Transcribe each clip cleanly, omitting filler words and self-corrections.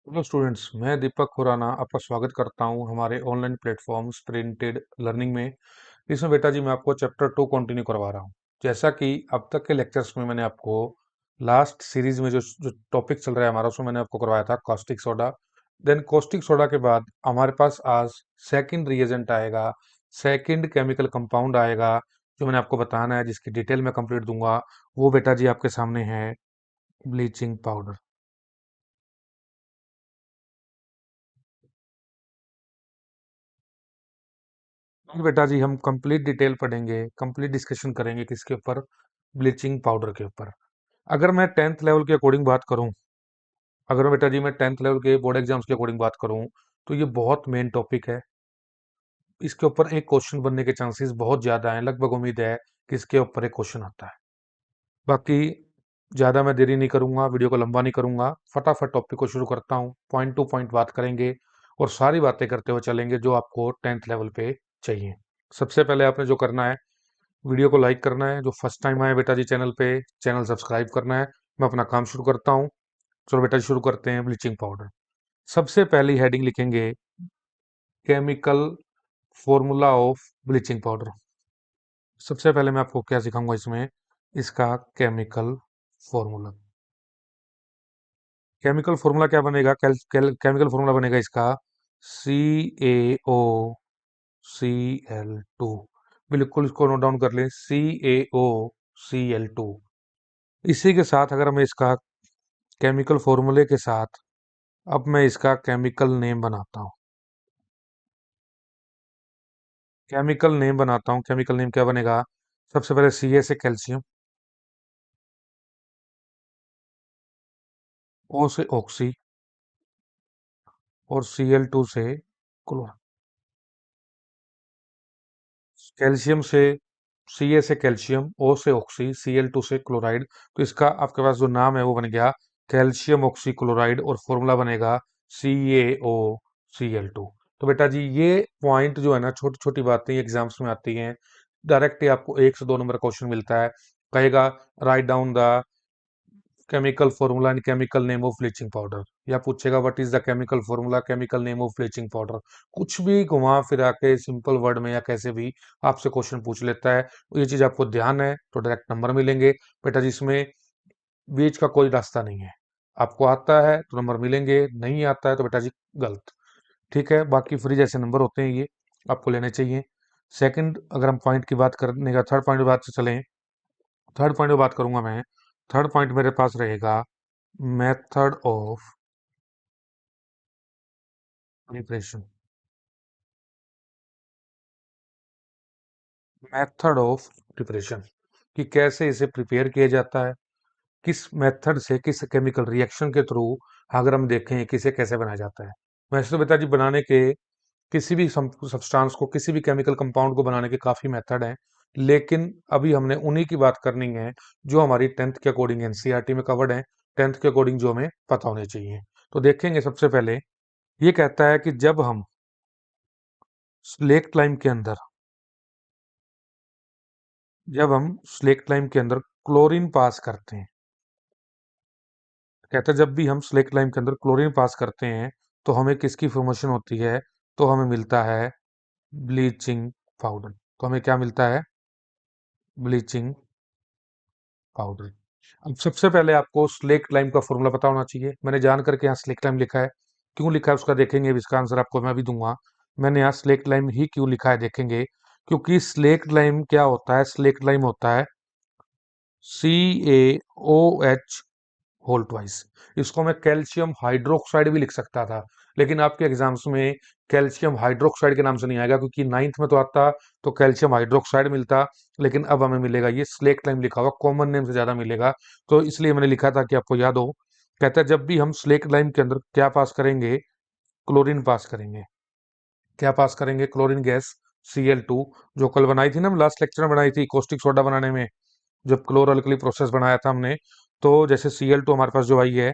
Hello students, मैं दीपक खुराना आपका स्वागत करता हूं हमारे ऑनलाइन प्लेटफॉर्म स्प्रिंटेड लर्निंग में। इसमें बेटा जी मैं आपको चैप्टर 2 कंटिन्यू करवा रहा हूं। जैसा कि अब तक के लेक्चर्स में मैंने आपको लास्ट सीरीज में जो जो टॉपिक चल रहा है हमारा, उसमें मैंने आपको करवाया था caustic soda. Then caustic soda के बाद हमारे पास आज सेकंड रिएजेंट आएगा, सेकंड केमिकल कंपाउंड आएगा जो मैंने आपको बताना है, जिसकी डिटेल में कंप्लीट दूंगा। वो बेटा जी आपके सामने है ब्लीचिंग पाउडर। हाँ बेटा जी, हम कंप्लीट डिटेल पढ़ेंगे, कंप्लीट डिस्कशन करेंगे किसके ऊपर, ब्लीचिंग पाउडर के ऊपर। अगर मैं टेंथ लेवल के अकॉर्डिंग बात करूं, अगर मैं बेटा जी मैं टेंथ लेवल के बोर्ड एग्जाम्स के अकॉर्डिंग बात करूं, तो ये बहुत मेन टॉपिक है। इसके ऊपर एक क्वेश्चन बनने के चांसेस बहुत ज्यादा हैं, लगभग उम्मीद है कि इसके ऊपर एक क्वेश्चन आता है। बाकी ज्यादा मैं देरी नहीं करूंगा, वीडियो को लंबा नहीं करूंगा, फटाफट टॉपिक को शुरू करता हूं। पॉइंट टू पॉइंट बात करेंगे और सारी बातें करते हुए चलेंगे जो आपको टेंथ लेवल पे चाहिए। सबसे पहले आपने जो करना है, वीडियो को लाइक करना है। जो फर्स्ट टाइम आए बेटा जी चैनल पे, चैनल सब्सक्राइब करना है। मैं अपना काम शुरू करता हूँ। चलो बेटा जी शुरू करते हैं। ब्लीचिंग पाउडर, सबसे पहली हेडिंग लिखेंगे chemical formula of bleaching powder. सबसे पहले मैं आपको क्या सिखाऊंगा इसमें, इसका केमिकल फॉर्मूला। केमिकल फॉर्मूला क्या बनेगा, केमिकल फॉर्मूला बनेगा इसका CaO Cl2। बिल्कुल इसको नोट डाउन कर लें, CaO Cl2। इसी के साथ अगर मैं इसका केमिकल फॉर्मूले के साथ अब मैं इसका केमिकल नेम बनाता हूँ। केमिकल नेम बनाता हूँ, केमिकल नेम क्या बनेगा, सबसे पहले Ca से कैल्शियम, O से ऑक्सी और Cl2 से क्लोर। कैल्शियम से, Ca से कैल्शियम, O से ऑक्सी, Cl2 से क्लोराइड। तो इसका आपके पास जो नाम है वो बन गया कैल्शियम ऑक्सी क्लोराइड और फॉर्मूला बनेगा CaO Cl2। तो बेटा जी ये पॉइंट जो है ना, छोटी छोटी बातें एग्जाम्स में आती हैं। डायरेक्ट ही आपको 1 से 2 नंबर क्वेश्चन मिलता है। कहेगा write down the chemical formula and chemical name of bleaching powder, या पूछेगा what is the chemical formula chemical name of bleaching powder. कुछ भी घुमा फिरा के सिंपल वर्ड में या कैसे भी आपसे क्वेश्चन पूछ लेता है। ये चीज आपको ध्यान है तो डायरेक्ट नंबर मिलेंगे बेटा जी। इसमें बीच का कोई रास्ता नहीं है। आपको आता है तो नंबर मिलेंगे, नहीं आता है तो बेटा जी गलत। ठीक है, बाकी फ्री जैसे नंबर होते हैं ये आपको लेने चाहिए। सेकंड, अगर हम पॉइंट की बात करने का, थर्ड पॉइंट की बात से चलें, थर्ड पॉइंट में बात करूंगा मैं। थर्ड पॉइंट मेरे पास रहेगा method of preparation. Method of preparation कि कैसे इसे प्रिपेयर किया जाता है, किस मेथड से, किस केमिकल रिएक्शन के थ्रू अगर हम देखें कि इसे कैसे बनाया जाता है। वैसे तो बेटा जी बनाने के किसी भी सब्सटेंस को, किसी भी केमिकल कंपाउंड को बनाने के काफी मेथड हैं, लेकिन अभी हमने उन्हीं की बात करनी है जो हमारी टेंथ के अकॉर्डिंग एनसीईआरटी में कवर्ड है, टेंथ के अकॉर्डिंग जो हमें पता होने चाहिए। तो देखेंगे सबसे पहले, ये कहता है कि स्लेक्ट लाइम के अंदर जब हम स्लेक्ट लाइम के अंदर क्लोरीन पास करते हैं, कहता है जब भी हम स्लेक्ट लाइम के अंदर क्लोरीन पास करते हैं तो हमें किसकी फॉर्मेशन होती है, तो हमें मिलता है ब्लीचिंग पाउडर। तो हमें क्या मिलता है, ब्लीचिंग पाउडर। अब सबसे पहले आपको स्लेक्ट लाइम का फॉर्मूला पता होना चाहिए। मैंने जान करके यहाँ स्लेक्ट लाइम लिखा है, क्यों लिखा है उसका देखेंगे, इसका आंसर आपको मैं भी दूंगा। मैंने यहाँ स्लेक्ट लाइम ही क्यों लिखा है देखेंगे, क्योंकि स्लेक्ट लाइम क्या होता है, स्लेक्ट लाइम होता है CaOH होल ट्वाइस। इसको मैं कैल्शियम हाइड्रोक्साइड भी लिख सकता था, लेकिन आपके एग्जाम्स में कैल्शियम हाइड्रोक्साइड के नाम से नहीं आएगा, क्योंकि नाइन्थ में तो आता तो कैल्शियम हाइड्रोक्साइड मिलता, लेकिन अब हमें मिलेगा ये स्लेक्ट लाइम लिखा हुआ, कॉमन नेम से ज्यादा मिलेगा। तो इसलिए मैंने लिखा था कि आपको याद हो। कहता है जब भी हम स्लेक्ट लाइम के अंदर क्या पास करेंगे, क्लोरीन पास करेंगे। क्या पास करेंगे, क्लोरीन गैस Cl2, जो कल बनाई थी ना, लास्ट लेक्चर में बनाई थी कॉस्टिक सोडा बनाने में, जब क्लोर अल्कली प्रोसेस बनाया था हमने। तो जैसे Cl2 हमारे पास जो आई है,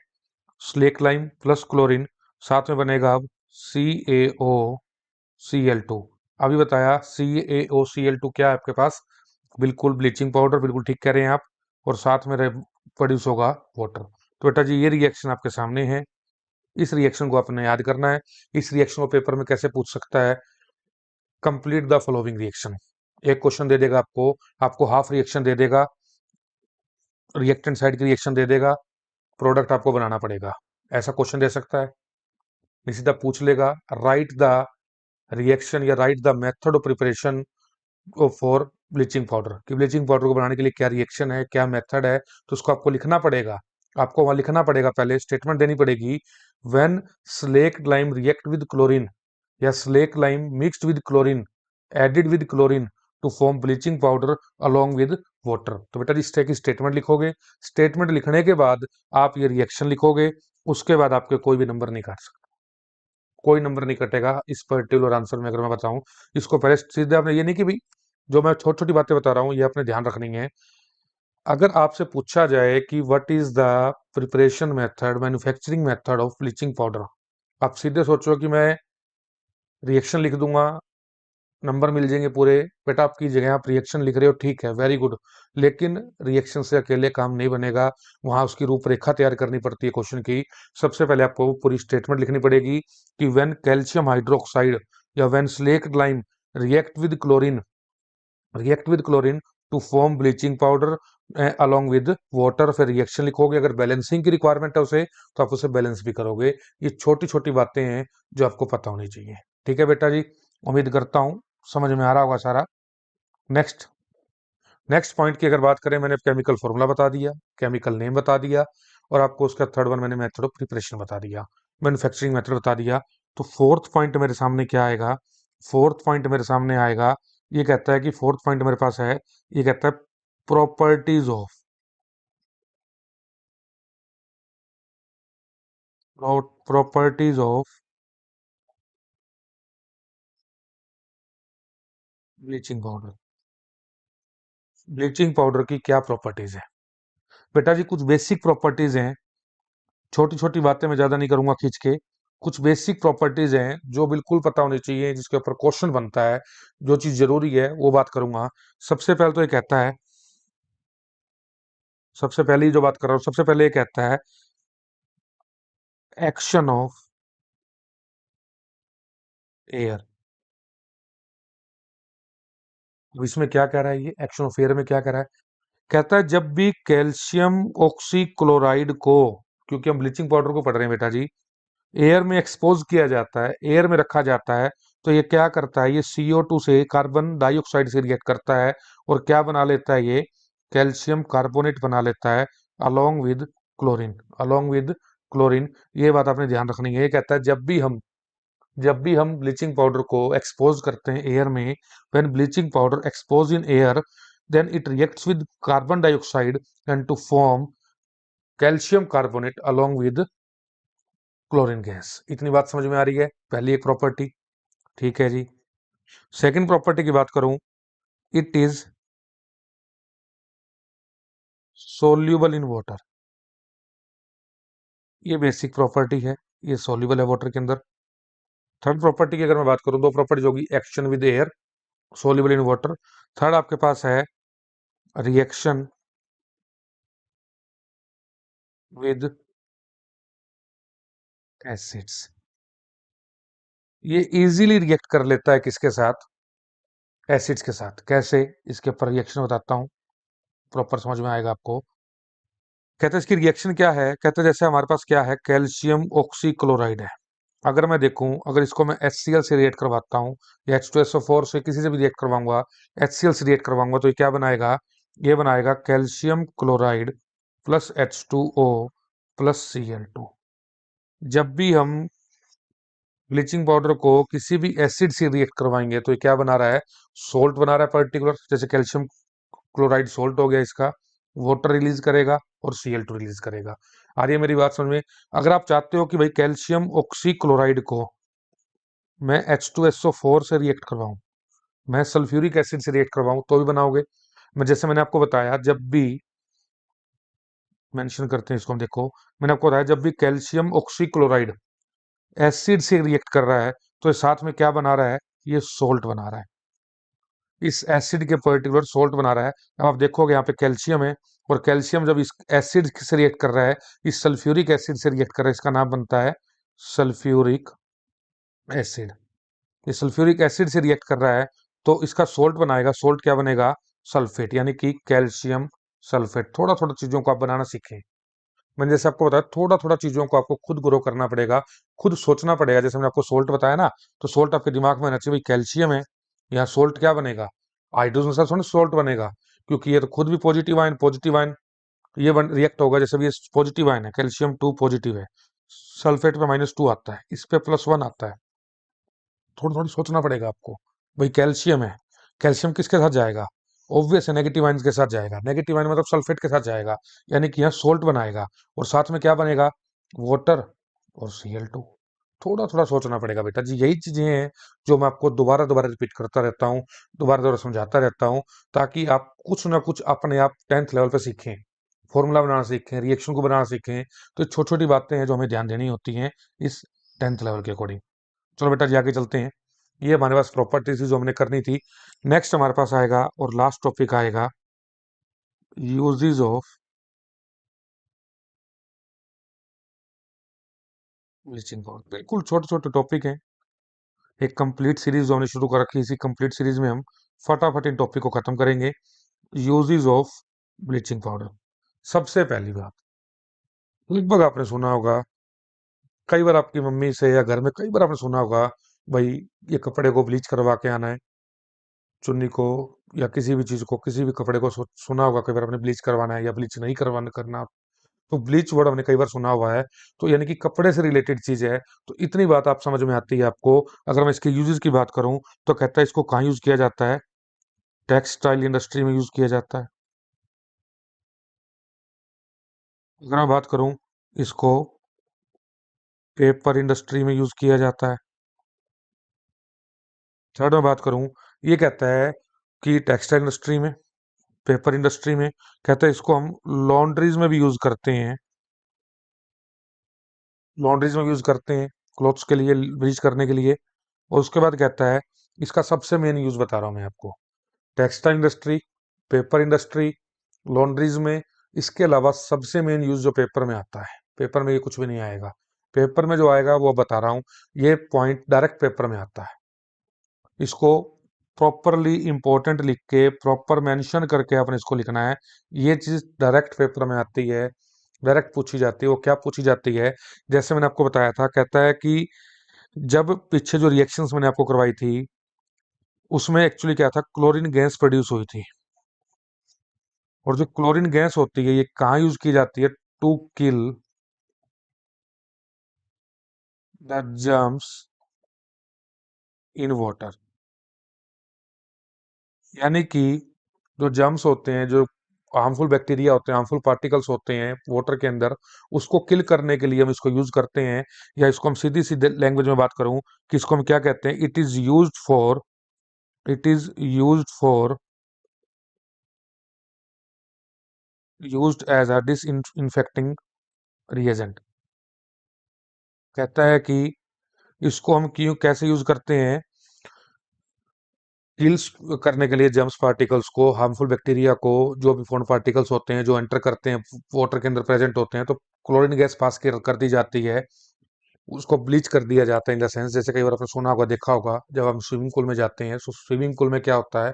स्लेक लाइम प्लस क्लोरीन, साथ में बनेगा अब CaO Cl2। अभी बताया CaO Cl2 क्या है आपके पास, बिल्कुल ब्लीचिंग पाउडर, बिल्कुल ठीक कह रहे हैं आप। और साथ में प्रोड्यूस होगा वाटर। तो बेटा जी ये रिएक्शन आपके सामने है। इस रिएक्शन को आपने याद करना है। इस रिएक्शन को पेपर में कैसे पूछ सकता है, कंप्लीट द फॉलोइंग रिएक्शन। एक क्वेश्चन दे देगा आपको, आपको हाफ रिएक्शन दे देगा, रिएक्टेंट साइड की रिएक्शन दे देगा, प्रोडक्ट आपको बनाना पड़ेगा। ऐसा क्वेश्चन दे सकता है, सीधा पूछ लेगा, राइट द रिएक्शन या right the method of preparation for bleaching powder, कि ब्लीचिंग पाउडर को बनाने के लिए क्या रिएक्शन है, क्या मेथड है, तो उसको आपको लिखना पड़ेगा। आपको वहां लिखना पड़ेगा, पहले स्टेटमेंट देनी पड़ेगी, when slaked lime react with chlorine या slake lime mixed with chlorine added with chlorine to form bleaching powder along with water. तो बेटा इस तरह की स्टेटमेंट लिखोगे। स्टेटमेंट लिखने के बाद आप ये रिएक्शन लिखोगे, उसके बाद आपके कोई भी नंबर नहीं काट सकते, कोई नंबर नहीं कटेगा इस पर्टिकुलर आंसर में। अगर मैं बताऊं, इसको पहले सीधे आपने, ये नहीं कि भाई जो मैं छोटी छोटी बातें बता रहा हूँ ये आपने ध्यान रखनी है। अगर आपसे पूछा जाए कि what is the preparation method, manufacturing method of bleaching powder, आप सीधे सोचो कि मैं रिएक्शन लिख दूंगा, नंबर मिल जाएंगे पूरे। बेटा आपकी जगह आप रिएक्शन लिख रहे हो, ठीक है, वेरी गुड, लेकिन रिएक्शन से अकेले काम नहीं बनेगा, वहां उसकी रूपरेखा तैयार करनी पड़ती है क्वेश्चन की। सबसे पहले आपको पूरी स्टेटमेंट लिखनी पड़ेगी कि व्हेन कैल्शियम हाइड्रोक्साइड या when slaked lime react with chlorine, react with chlorine to form bleaching powder along with water, फिर रिएक्शन लिखोगे। अगर बैलेंसिंग की रिक्वायरमेंट है उसे, तो आप उसे बैलेंस भी करोगे। ये छोटी छोटी बातें हैं जो आपको पता होनी चाहिए। ठीक है बेटा जी, उम्मीद करता हूँ समझ में आ रहा होगा सारा। नेक्स्ट, नेक्स्ट पॉइंट की अगर बात करें, मैंने केमिकल फॉर्मूला बता दिया, केमिकल नेम बता दिया, और आपको उसका थर्ड वन मैंने मेथड ऑफ प्रिपरेशन बता दिया, मैन्युफैक्चरिंग मेथड बता दिया। तो फोर्थ पॉइंट मेरे सामने क्या आएगा, फोर्थ पॉइंट मेरे सामने आएगा, ये कहता है कि फोर्थ पॉइंट मेरे पास है, ये कहता है properties of, properties of bleaching powder. Bleaching powder की क्या प्रॉपर्टीज है बेटा जी, कुछ बेसिक प्रॉपर्टीज हैं, छोटी छोटी बातें मैं ज्यादा नहीं करूंगा खींच के। कुछ बेसिक प्रॉपर्टीज हैं जो बिल्कुल पता होनी चाहिए, जिसके ऊपर क्वेश्चन बनता है, जो चीज जरूरी है वो बात करूंगा। सबसे पहले तो ये कहता है, सबसे पहले जो बात कर रहा हूँ, सबसे पहले ये कहता है एक्शन ऑफ एयर। अब इसमें क्या कह रहा है, ये एक्शन ऑफ एयर में क्या कह रहा है, कहता है जब भी कैल्शियम ऑक्सीक्लोराइड को, क्योंकि हम ब्लीचिंग पाउडर को पढ़ रहे हैं बेटा जी, एयर में एक्सपोज किया जाता है, एयर में रखा जाता है, तो ये क्या करता है, ये CO2 से, कार्बन डाइऑक्साइड से रिएक्ट करता है, और क्या बना लेता है, ये कैल्शियम कार्बोनेट बना लेता है along with chlorine, along with chlorine. ये बात आपने ध्यान रखनी है। ये कहता है जब भी हम ब्लीचिंग पाउडर को एक्सपोज करते हैं एयर में, when bleaching powder expose in air, then it reacts with carbon dioxide and to form calcium carbonate along with chlorine gas. इतनी बात समझ में आ रही है, पहली एक प्रॉपर्टी। ठीक है जी, सेकंड प्रॉपर्टी की बात करूं, it is soluble in water. ये बेसिक प्रॉपर्टी है, ये सोल्यूबल है वाटर के अंदर। थर्ड प्रॉपर्टी की अगर मैं बात करूं, दो प्रॉपर्टी होगी, action with air, soluble in water. Third आपके पास है रिएक्शन विद एसिड्स। ये इजीली रिएक्ट कर लेता है किसके साथ, एसिड्स के साथ। कैसे, इसके ऊपर रिएक्शन बताता हूं, प्रॉपर समझ में आएगा आपको। कहते हैं इसकी रिएक्शन क्या है, कहते हैं जैसे हमारे पास क्या है, कैल्शियम ऑक्सीक्लोराइड है। अगर मैं देखूं, अगर इसको मैं HCl से रिएक्ट करवाता हूं, या H2SO4 से, किसी से भी रिएक्ट करवाऊंगा, HCl से रिएक्ट करवाऊंगा, तो ये क्या बनाएगा, ये बनाएगा calcium chloride plus H2O plus Cl2। जब भी हम ब्लीचिंग पाउडर को किसी भी एसिड से रिएक्ट करवाएंगे, तो ये क्या बना रहा है, सोल्ट बना रहा है पर्टिकुलर, जैसे कैल्शियम क्लोराइड सोल्ट हो गया इसका, वाटर रिलीज करेगा और Cl2 रिलीज करेगा। आ रही है मेरी बात समझ में। अगर आप चाहते हो कि भाई कैल्शियम ऑक्सी क्लोराइड को मैं H2SO4 से रिएक्ट करवाऊं, मैं सल्फ्यूरिक एसिड से रिएक्ट करवाऊं, तो भी बनाओगे। मैं जैसे मैंने आपको बताया, जब भी मेंशन करते हैं इसको हम, देखो मैंने आपको बताया, जब भी कैल्शियम ऑक्सी क्लोराइड एसिड से रिएक्ट कर रहा है, तो साथ में क्या बना रहा है, ये सोल्ट बना रहा है, इस एसिड के पर्टिकुलर सोल्ट बना रहा है। अब आप देखोगे यहाँ पे कैल्शियम है, और कैल्शियम जब इस एसिड से रिएक्ट कर रहा है, इस सल्फ्यूरिक एसिड से रिएक्ट कर रहा है, इसका नाम बनता है सल्फ्यूरिक एसिड। ये सल्फ्यूरिक एसिड से रिएक्ट कर रहा है तो इसका सोल्ट बनाएगा। सोल्ट क्या बनेगा? सल्फेट, यानी कि कैल्शियम सल्फेट। थोड़ा थोड़ा चीजों को आप बनाना सीखें। मैंने जैसे आपको बताया, थोड़ा थोड़ा चीजों को आपको खुद ग्रो करना पड़ेगा, खुद सोचना पड़ेगा। जैसे मैंने आपको सोल्ट बताया ना, तो सोल्ट आपके दिमाग में आना चाहिए, भाई कैल्शियम है, यहाँ सोल्ट क्या बनेगा? हाइड्रोजन के साथ थोड़ा सोल्ट बनेगा, क्योंकि ये तो खुद भी पॉजिटिव आयन ये रिएक्ट होगा। जैसे भी ये पॉजिटिव आयन है, कैल्शियम 2 पॉजिटिव है, सल्फेट पे -2 आता है, इस पे +1 आता है। थोड़ा थोड़ा सोचना पड़ेगा आपको। भाई कैल्शियम है, कैल्शियम किसके साथ जाएगा? ऑब्वियस है, नेगेटिव आयन के साथ जाएगा। नेगेटिव आयन मतलब सल्फेट के साथ जाएगा, यानी कि यहाँ सोल्ट बनाएगा। और साथ में क्या बनेगा? वाटर और Cl2। थोड़ा थोड़ा सोचना पड़ेगा बेटा जी। यही चीजें हैं जो मैं आपको दोबारा दोबारा रिपीट करता रहता हूँ, दोबारा दोबारा समझाता रहता हूँ, ताकि आप कुछ ना कुछ अपने आप 10th लेवल पे सीखें, फॉर्मूला बनाना सीखें, रिएक्शन को बनाना सीखें। तो छोटी छोटी बातें हैं जो हमें ध्यान देनी होती हैं इस 10th लेवल के अकॉर्डिंग। चलो बेटा जी, आगे चलते हैं। ये हमारे पास प्रॉपर्टीज जो हमने करनी थी। नेक्स्ट हमारे पास आएगा और लास्ट टॉपिक आएगा यूजेस ऑफ ब्लीचिंग पाउडर। बिल्कुल छोटे छोटे टॉपिक हैं। एक कंप्लीट सीरीज जो हमने शुरू कर रखी है, इसी कंप्लीट सीरीज में हम फटाफट इन टॉपिक को खत्म करेंगे। Uses of bleaching powder. सबसे पहली बात, लगभग आपने सुना होगा, कई बार आपकी मम्मी से या घर में कई बार आपने सुना होगा, भाई ये कपड़े को ब्लीच करवा के आना है, चुन्नी को या किसी भी चीज को, किसी भी कपड़े को सुना होगा कई बार आपने ब्लीच करवाना है या ब्लीच नहीं करवाना करना। तो ब्लीच वर्ड हमने कई बार सुना हुआ है। तो यानी कि कपड़े से रिलेटेड चीज है। तो इतनी बात आप समझ में आती है आपको। अगर मैं इसके यूजेस की बात करूं, तो कहता है इसको कहाँ यूज किया जाता है? टेक्सटाइल इंडस्ट्री में यूज किया जाता है। अगर मैं बात करूं, इसको पेपर इंडस्ट्री में यूज किया जाता है। थर्ड में बात करूं, ये कहता है कि टेक्सटाइल इंडस्ट्री में, पेपर इंडस्ट्री में, कहता है इसको हम लॉन्ड्रीज में भी यूज करते हैं। लॉन्ड्रीज में यूज करते हैं क्लॉथ्स के लिए, ब्लीच करने के लिए। और उसके बाद कहता है, इसका सबसे मेन यूज बता रहा हूं मैं आपको, textile industry, paper industry, laundries में। इसके अलावा सबसे मेन यूज जो पेपर में आता है, पेपर में ये कुछ भी नहीं आएगा। पेपर में जो आएगा वो बता रहा हूं, ये पॉइंट डायरेक्ट पेपर में आता है। इसको प्रॉपरली इंपॉर्टेंट लिख के, प्रॉपर मेंशन करके आपने इसको लिखना है। ये चीज डायरेक्ट पेपर में आती है, डायरेक्ट पूछी जाती है। वो क्या पूछी जाती है? जैसे मैंने आपको बताया था, कहता है कि जब पीछे जो रिएक्शंस मैंने आपको करवाई थी, उसमें एक्चुअली क्या था, क्लोरीन गैस प्रोड्यूस हुई थी। और जो क्लोरीन गैस होती है, ये कहाँ यूज की जाती है? To kill the germs in water. यानी कि जो जर्म्स होते हैं, जो हार्मफुल बैक्टीरिया होते हैं, हार्मफुल पार्टिकल्स होते हैं वाटर के अंदर, उसको किल करने के लिए हम इसको यूज करते हैं। या इसको हम सीधी सीधे लैंग्वेज में बात करूं कि इसको हम क्या कहते हैं, it is used for used as a disinfecting reagent. कहता है कि इसको हम क्यों कैसे यूज करते हैं, किल्स करने के लिए जर्म्स पार्टिकल्स को, हार्मफुल बैक्टीरिया को, जो भी फॉरेन पार्टिकल्स होते हैं जो एंटर करते हैं वाटर के अंदर प्रेजेंट होते हैं, तो क्लोरीन गैस पास कर दी जाती है, उसको ब्लीच कर दिया जाता है। इन द सेंस, जैसे कई बार आपने सुना होगा, देखा होगा, जब हम स्विमिंग पूल में जाते हैं, तो स्विमिंग पूल में क्या होता है,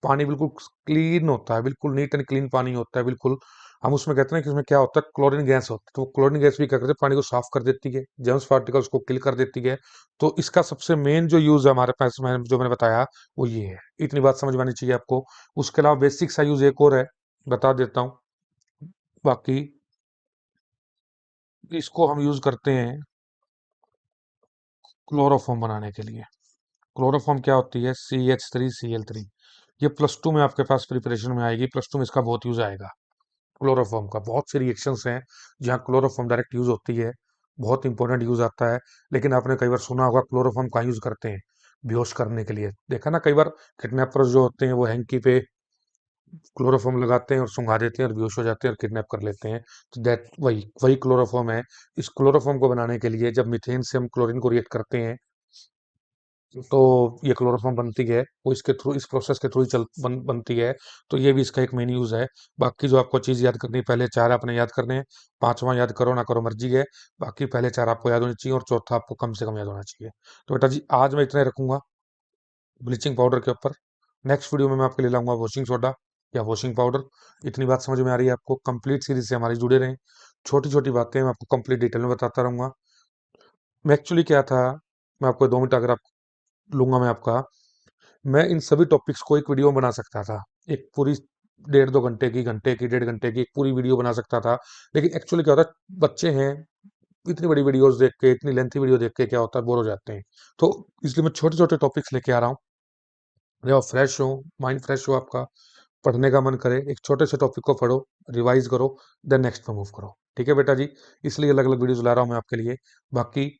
पानी बिल्कुल क्लीन होता है, बिल्कुल नीट एंड क्लीन पानी होता है, बिल्कुल। हम उसमें कहते हैं कि उसमें क्या होता है, क्लोरीन गैस होता है। तो क्लोरीन गैस भी क्या करती है, पानी को साफ कर देती है, जर्म्स पार्टिकल्स को किल कर देती है। तो इसका सबसे मेन जो यूज है हमारे पास में, जो मैंने बताया, वो ये है। इतनी बात समझ में आनी चाहिए आपको। उसके अलावा बेसिक सा यूज एक और है, बता देता हूँ। बाकी इसको हम यूज करते हैं क्लोरोफॉर्म बनाने के लिए। क्लोरोफॉर्म क्या होती है? CH3Cl3। ये +2 में आपके पास प्रिपरेशन में आएगी, +2 में इसका बहुत यूज आएगा। क्लोरोफॉर्म का बहुत सी रिएक्शंस हैं जहाँ क्लोरोफॉर्म डायरेक्ट यूज होती है, बहुत इंपॉर्टेंट यूज आता है। लेकिन आपने कई बार सुना होगा क्लोरोफॉर्म कहाँ यूज करते हैं? बेहोश करने के लिए। देखा ना, कई बार किडनैपर्स जो होते हैं वो हैंकी पे क्लोरोफॉर्म लगाते हैं और सुंघा देते हैं और बेहोश हो जाते हैं और किडनैप कर लेते हैं। तो दैट वही वही क्लोरोफॉर्म है। इस क्लोरोफॉर्म को बनाने के लिए जब मीथेन से हम क्लोरीन को रिएक्ट करते हैं, तो ये क्लोरोफॉर्म बनती है, वो इसके थ्रू, इस प्रोसेस के थ्रू ही बनती है। तो ये भी इसका एक मेन यूज है। बाकी जो आपको चीज याद करनी है, पहले चार आपने याद करने हैं, पांचवा याद करो ना करो मर्जी है। बाकी पहले चार आपको याद होनी चाहिए और चौथा आपको कम से कम याद होना चाहिए। तो बेटा जी आज मैं इतना ही रखूंगा ब्लीचिंग पाउडर के ऊपर। नेक्स्ट वीडियो में मैं आपके लिए लाऊंगा वॉशिंग सोडा या वॉशिंग पाउडर। इतनी बात समझ में आ रही है आपको? कंप्लीट सीरीज से हमारी जुड़े रहें। छोटी छोटी बातें मैं आपको कंप्लीट डिटेल में बताता रहूंगा। मैं एक्चुअली क्या था, मैं आपको 2 मिनट अगर आप लूंगा मैं आपका, मैं इन सभी टॉपिक्स को एक वीडियो में बना सकता था। एक पूरी 1.5-2 घंटे की, घंटे की, 1.5 घंटे की एक पूरी वीडियो बना सकता था। लेकिन एक्चुअली क्या होता है, बच्चे हैं, इतनी बड़ी वीडियोस देख के, इतनी लेंथी वीडियो देख के क्या होता है, बोर हो जाते हैं। तो इसलिए मैं छोटे छोटे टॉपिक्स लेके आ रहा हूँ। जब आप फ्रेश हो, माइंड फ्रेश हो आपका, पढ़ने का मन करे, एक छोटे से टॉपिक को पढ़ो, रिवाइज करो, देन नेक्स्ट पे मूव करो। ठीक है बेटा जी? इसलिए अलग अलग वीडियोस ला रहा हूँ मैं आपके लिए। बाकी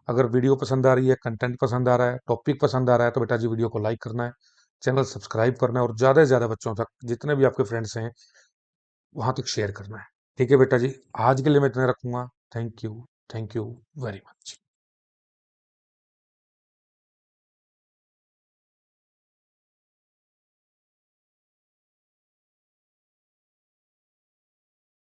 अगर वीडियो पसंद आ रही है, कंटेंट पसंद आ रहा है, टॉपिक पसंद आ रहा है, तो बेटा जी वीडियो को लाइक करना है, चैनल सब्सक्राइब करना है और ज़्यादा से ज़्यादा बच्चों तक, जितने भी आपके फ्रेंड्स हैं, वहाँ तक शेयर करना है। ठीक है बेटा जी? आज के लिए मैं इतना रखूँगा। Thank you very much.